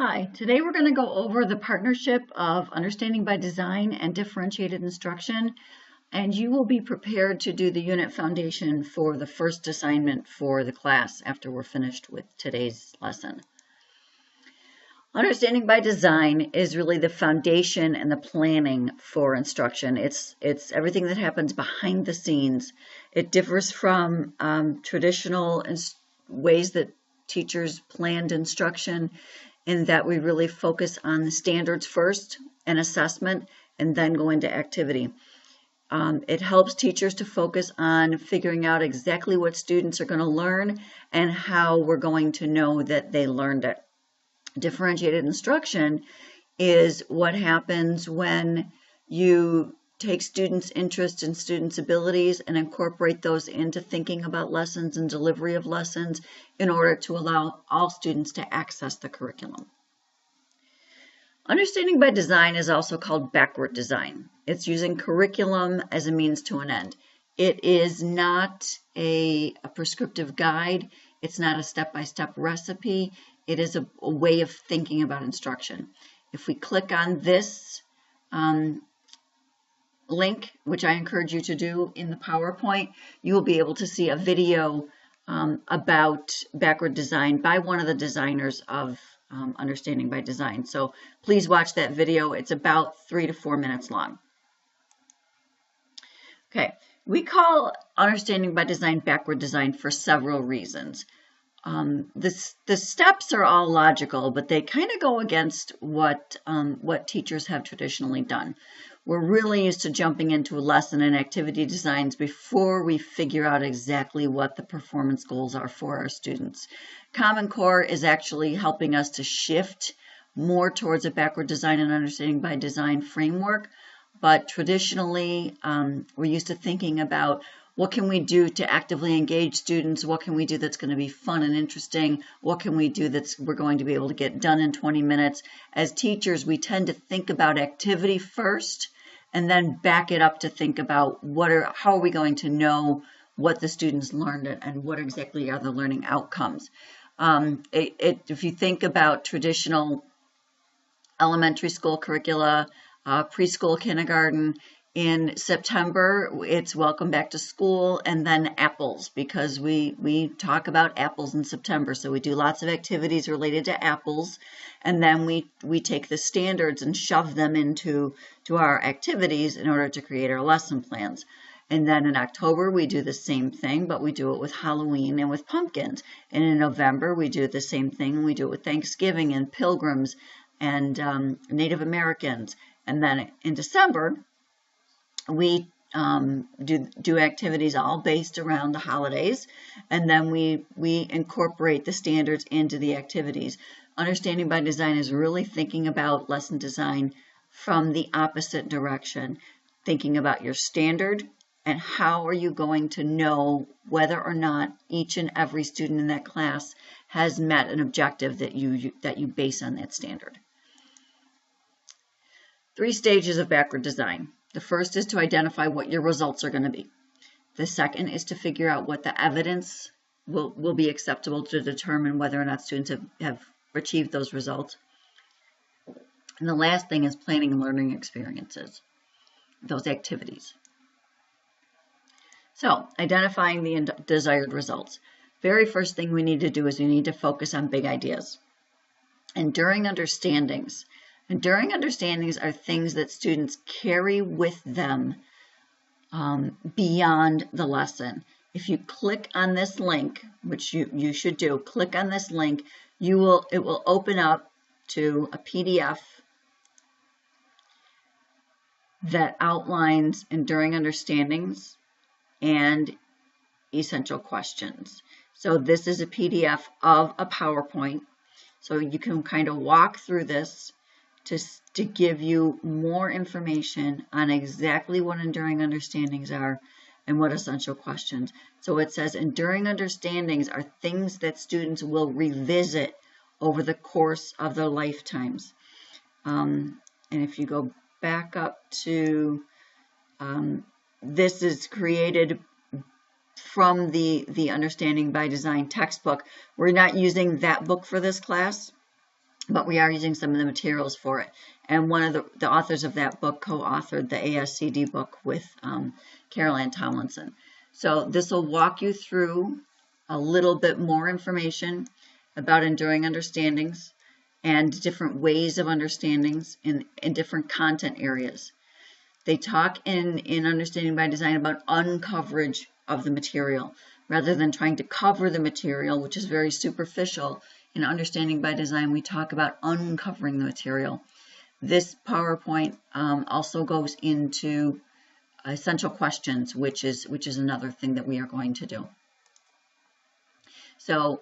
Hi, today we're going to go over the partnership of understanding by design and differentiated instruction, and you will be prepared to do the unit foundation for the first assignment for the class after we're finished with today's lesson. Understanding by design is really the foundation and the planning for instruction. It's everything that happens behind the scenes. It differs from traditional ways that teachers planned instruction, in that we really focus on the standards first and assessment and then go into activity. It helps teachers to focus on figuring out exactly what students are going to learn and how we're going to know that they learned it. Differentiated instruction is what happens when you take students' interests and students' abilities and incorporate those into thinking about lessons and delivery of lessons in order to allow all students to access the curriculum. Understanding by design is also called backward design. It's using curriculum as a means to an end. It is not a prescriptive guide. It's not a step-by-step recipe. It is a way of thinking about instruction. If we click on this link, which I encourage you to do in the PowerPoint, you will be able to see a video about backward design by one of the designers of Understanding by Design. So please watch that video. It's about 3 to 4 minutes long. Okay, we call Understanding by Design backward design for several reasons. The steps are all logical, but they kind of go against what teachers have traditionally done. We're really used to jumping into lesson and activity designs before we figure out exactly what the performance goals are for our students. Common Core is actually helping us to shift more towards a backward design and understanding by design framework, but traditionally we're used to thinking about what can we do to actively engage students, what can we do that's going to be fun and interesting, what can we do that's we're going to be able to get done in 20 minutes. As teachers, we tend to think about activity first and then back it up to think about how are we going to know what the students learned and what exactly are the learning outcomes. If you think about traditional elementary school curricula, preschool, kindergarten, in September, it's welcome back to school, and then apples, because we talk about apples in September. So we do lots of activities related to apples, and then we take the standards and shove them into our activities in order to create our lesson plans. And then in October, we do the same thing, but we do it with Halloween and with pumpkins. And in November, we do the same thing, and we do it with Thanksgiving and pilgrims and Native Americans. And then in December, we do activities all based around the holidays, and then we incorporate the standards into the activities. Understanding by Design is really thinking about lesson design from the opposite direction, thinking about your standard and how are you going to know whether or not each and every student in that class has met an objective that you base on that standard. 3 stages of backward design. The first is to identify what your results are going to be. The second is to figure out what the evidence will be acceptable to determine whether or not students have achieved those results. And the last thing is planning learning experiences, those activities. So, identifying the desired results. Very first thing we need to do is we need to focus on big ideas. Enduring understandings. Enduring understandings are things that students carry with them beyond the lesson. If you click on this link, which you should do, click on this link, it will open up to a PDF that outlines enduring understandings and essential questions. So this is a PDF of a PowerPoint, so you can kind of walk through this to give you more information on exactly what enduring understandings are and what essential questions. So it says enduring understandings are things that students will revisit over the course of their lifetimes. And if you go back up to, this is created from the Understanding by Design textbook. We're not using that book for this class. but we are using some of the materials for it. And one of the authors of that book co-authored the ASCD book with Carol Ann Tomlinson. So this will walk you through a little bit more information about enduring understandings and different ways of understandings in different content areas. They talk in Understanding by Design about uncoverage of the material rather than trying to cover the material, which is very superficial. In Understanding by Design, we talk about uncovering the material. This PowerPoint also goes into essential questions, which is another thing that we are going to do. So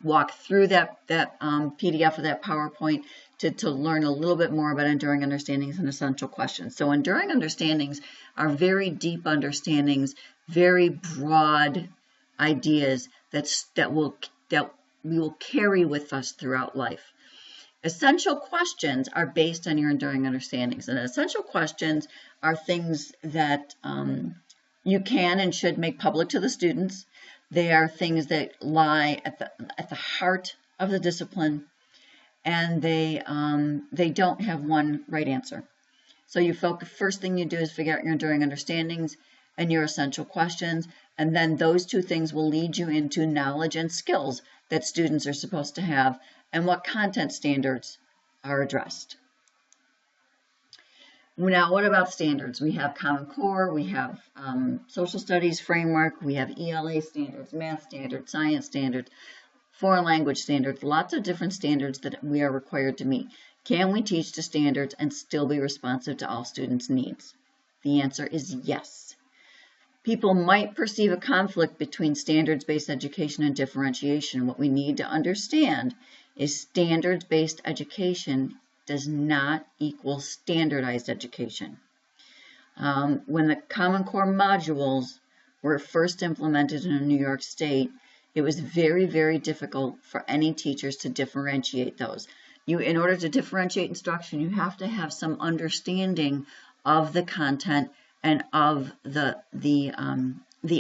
walk through that PDF of that PowerPoint to learn a little bit more about enduring understandings and essential questions. So enduring understandings are very deep understandings, very broad ideas that we will carry with us throughout life. Essential questions are based on your enduring understandings, and essential questions are things that you can and should make public to the students. They are things that lie at the heart of the discipline, and they don't have one right answer. So you focus. First thing you do is figure out your enduring understandings and your essential questions, and then those two things will lead you into knowledge and skills that students are supposed to have, and what content standards are addressed. Now, what about standards? We have Common Core, we have Social Studies Framework, we have ELA standards, Math standards, Science standards, Foreign Language standards, lots of different standards that we are required to meet. Can we teach to standards and still be responsive to all students' needs? The answer is yes. People might perceive a conflict between standards-based education and differentiation. What we need to understand is standards-based education does not equal standardized education. When the Common Core modules were first implemented in New York State, it was very, very difficult for any teachers to differentiate those. In order to differentiate instruction, you have to have some understanding of the content and of the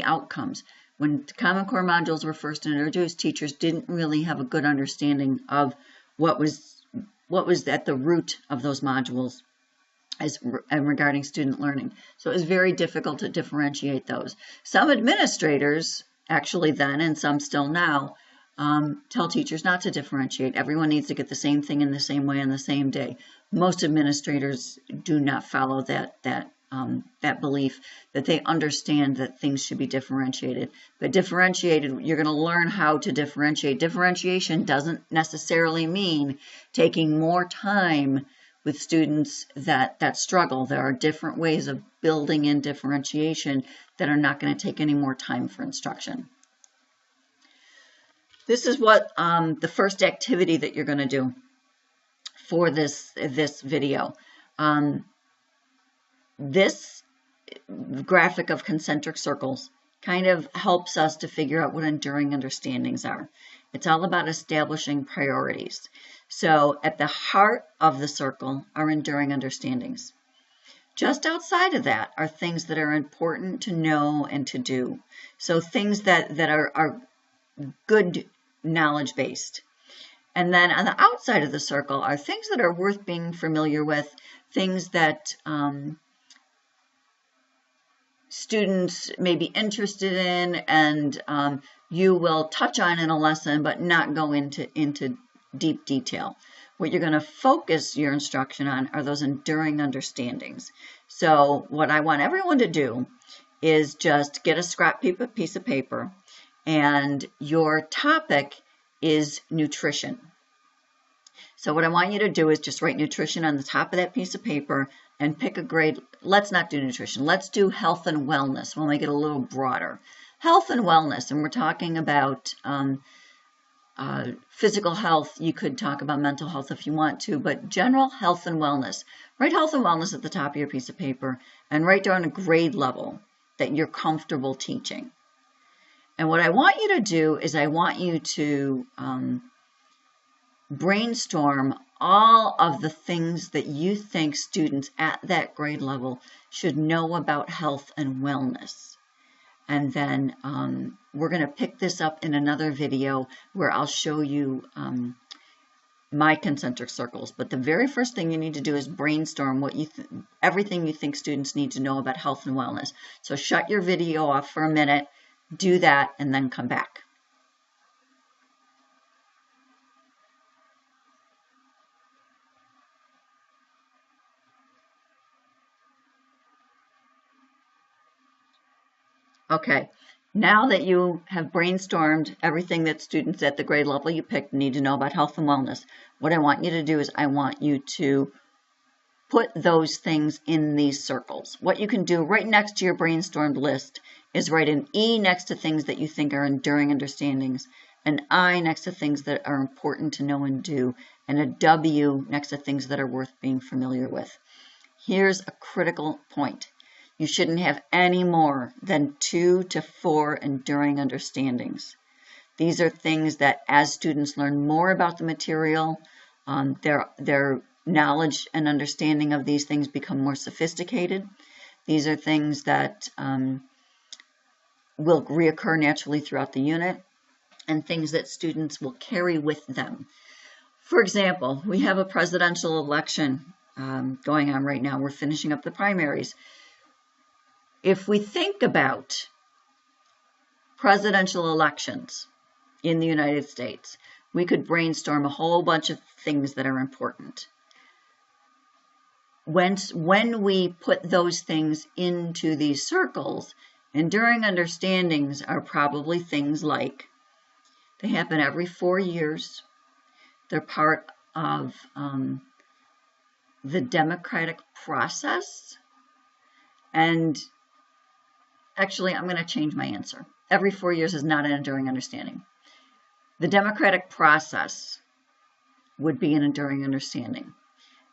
outcomes. When Common Core modules were first introduced, teachers didn't really have a good understanding of what was at the root of those modules and regarding student learning. So it was very difficult to differentiate those. Some administrators, actually then, and some still now, tell teachers not to differentiate. Everyone needs to get the same thing in the same way on the same day. Most administrators do not follow that belief, that they understand that things should be differentiated. But differentiated, you're going to learn how to differentiate. Differentiation doesn't necessarily mean taking more time with students that struggle. There are different ways of building in differentiation that are not going to take any more time for instruction. This is what the first activity that you're going to do for this video. This graphic of concentric circles kind of helps us to figure out what enduring understandings are. It's all about establishing priorities. So at the heart of the circle are enduring understandings. Just outside of that are things that are important to know and to do. So things that are good knowledge based. And then on the outside of the circle are things that are worth being familiar with, things that students may be interested in and you will touch on in a lesson but not go into deep detail. What you're going to focus your instruction on are those enduring understandings. So what I want everyone to do is just get a scrap piece of paper, and your topic is nutrition. So what I want you to do is just write nutrition on the top of that piece of paper and pick a grade. Let's not do nutrition. Let's do health and wellness. We'll make it a little broader. Health and wellness, and we're talking about physical health. You could talk about mental health if you want to, but general health and wellness. Write health and wellness at the top of your piece of paper and write down a grade level that you're comfortable teaching. And what I want you to do is I want you to brainstorm all of the things that you think students at that grade level should know about health and wellness. And then we're going to pick this up in another video where I'll show you my concentric circles. But the very first thing you need to do is brainstorm what everything you think students need to know about health and wellness. So shut your video off for a minute, do that, and then come back. Okay, now that you have brainstormed everything that students at the grade level you picked need to know about health and wellness, what I want you to do is I want you to put those things in these circles. What you can do right next to your brainstormed list is write an E next to things that you think are enduring understandings, an I next to things that are important to know and do, and a W next to things that are worth being familiar with. Here's a critical point. You shouldn't have any more than 2 to 4 enduring understandings. These are things that as students learn more about the material, their knowledge and understanding of these things become more sophisticated. These are things that will reoccur naturally throughout the unit and things that students will carry with them. For example, we have a presidential election going on right now. We're finishing up the primaries. If we think about presidential elections in the United States, we could brainstorm a whole bunch of things that are important. When we put those things into these circles, enduring understandings are probably things like they happen every 4 years. They're part of the democratic process. And actually, I'm going to change my answer. Every 4 years is not an enduring understanding. The democratic process would be an enduring understanding.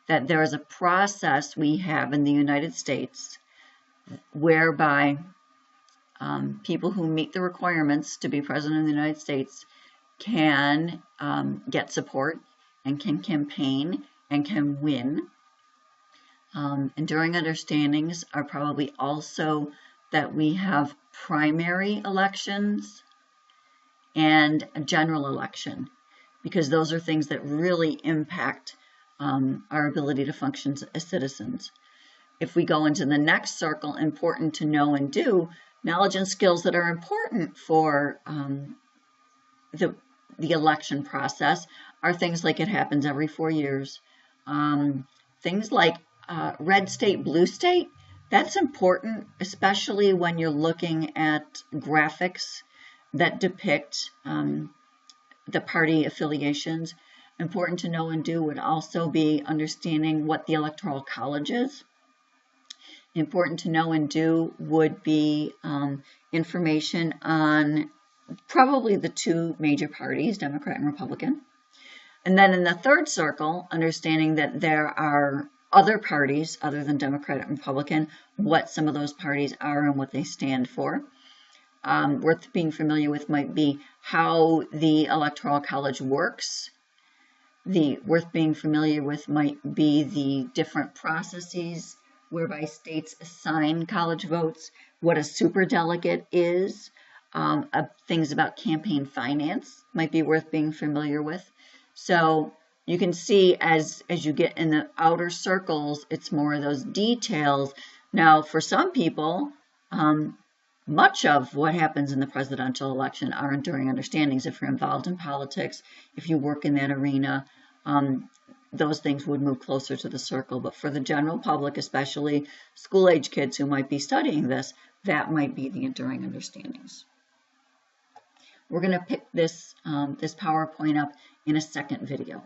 That there is a process we have in the United States whereby people who meet the requirements to be president of the United States can get support and can campaign and can win. Enduring understandings are probably also that we have primary elections and a general election, because those are things that really impact our ability to function as citizens. If we go into the next circle, important to know and do, knowledge and skills that are important for the election process are things like it happens every 4 years. Things like red state, blue state, that's important, especially when you're looking at graphics that depict the party affiliations. Important to know and do would also be understanding what the Electoral College is. Important to know and do would be information on probably the 2 major parties, Democrat and Republican. And then in the third circle, understanding that there are other parties other than Democrat and Republican, what some of those parties are and what they stand for. Worth being familiar with might be how the Electoral College works. Worth being familiar with might be the different processes whereby states assign college votes, what a superdelegate is, things about campaign finance might be worth being familiar with. So you can see as you get in the outer circles, it's more of those details. Now, for some people, much of what happens in the presidential election are enduring understandings. If you're involved in politics, if you work in that arena, those things would move closer to the circle. But for the general public, especially school-age kids who might be studying this, that might be the enduring understandings. We're going to pick this PowerPoint up in a second video.